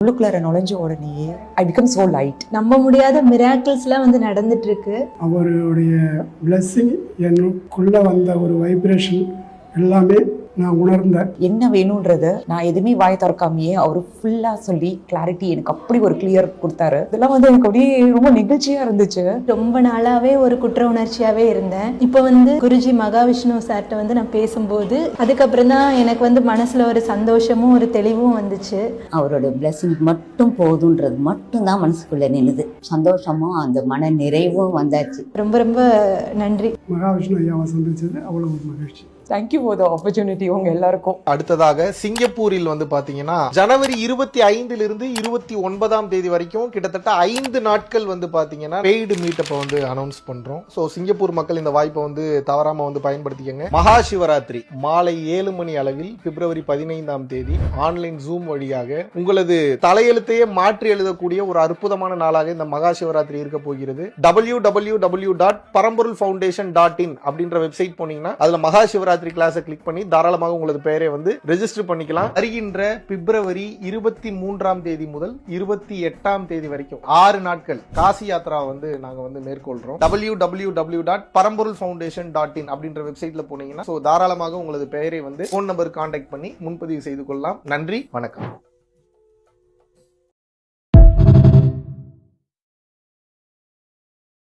உள்ளுக்குள்ளார நுழைஞ்ச உடனே I become so light. நம்ப முடியாத மிராக்கிள்ஸ்லாம் வந்து நடந்துட்டு இருக்கு. அவருடைய பிளெஸ்ஸிங் எனக்குள்ள வந்த ஒரு வைப்ரேஷன் எல்லாமே நான் உணர்ந்தேன். என்ன வேணும்ன்றது நான் எதுவுமே வாய் திறக்காமையே அவரு ஃபுல்லா சொல்லி கிளாரிட்டி எனக்கு அப்படி ஒரு கிளியர் கொடுத்தாரு. இதெல்லாம் வந்து எனக்கு அப்படியே ரொம்ப நிகழ்ச்சியா இருந்துச்சு. ரொம்ப நாளாவே ஒரு குற்ற உணர்ச்சியாவே இருந்தேன். இப்போ வந்து குருஜி மகாவிஷ்ணு சார்ட்ட வந்து நான் பேசும்போது அதுக்கப்புறம் தான் எனக்கு வந்து மனசுல ஒரு சந்தோஷமும் ஒரு தெளிவும் வந்துச்சு. அவரோட பிளெஸிங் மட்டும் போதுன்றது மட்டும்தான் மனசுக்குள்ள நின்னுது. சந்தோஷமும் அந்த மன நிறைவும் வந்தாச்சு. ரொம்ப ரொம்ப நன்றி. மகாவிஷ்ணு ஐயாவை சந்திச்சது அவ்வளோ ஒரு மகிழ்ச்சி. தேங்க்யூ ஃபார் த ஆப்பர்ச்சுனிட்டி உங்க எல்லாருக்கும். அடுத்ததாக சிங்கப்பூரில் வந்து பாத்தீங்கன்னா ஜனவரி 25 29 வரைக்கும் கிட்டத்தட்ட 5 நாட்கள் வந்து பாத்தீங்கன்னா பெய்டு மீட்டப்ப வந்து அனௌன்ஸ் பண்றோம். சோ சிங்கப்பூர் மக்கள் இந்த வாய்ப்பை வந்து தவறாம வந்து பயன்படுத்திக்கங்க. மகா சிவராத்திரி மாலை 7 மணி அளவில் பிப்ரவரி 15 ஆன்லைன் ஜூம் வழியாக உங்களது தலையெழுத்தையே மாற்றி எழுதக்கூடிய ஒரு அற்புதமான நாளாக இந்த மகா சிவராத்திரி இருக்க போகிறது. www.paramporulfoundation.in அப்படின்ற வெப்சைட் போனீங்கன்னா அதுல மகா சிவராத்திரி கிளாஸை கிளிக் பண்ணி தாராளமாக உங்களது பெயரை வந்து ரெஜிஸ்டர் பண்ணிக்கலாம். வருகின்ற பிப்ரவரி 23 முதல் 28 வரைக்கும் 6 நாட்கள் காசி யாத்ரா வந்து நாங்க வந்து மேற்கொள்றோம். www.paramporulfoundation.in அப்படின்ற வெப்சைட்ல போனீங்கன்னா தாராளமாக உங்களது பெயரை வந்து போன் நம்பர் கான்டாக்ட் பண்ணி முன்பதிவு செய்து கொள்ளலாம். நன்றி, வணக்கம்.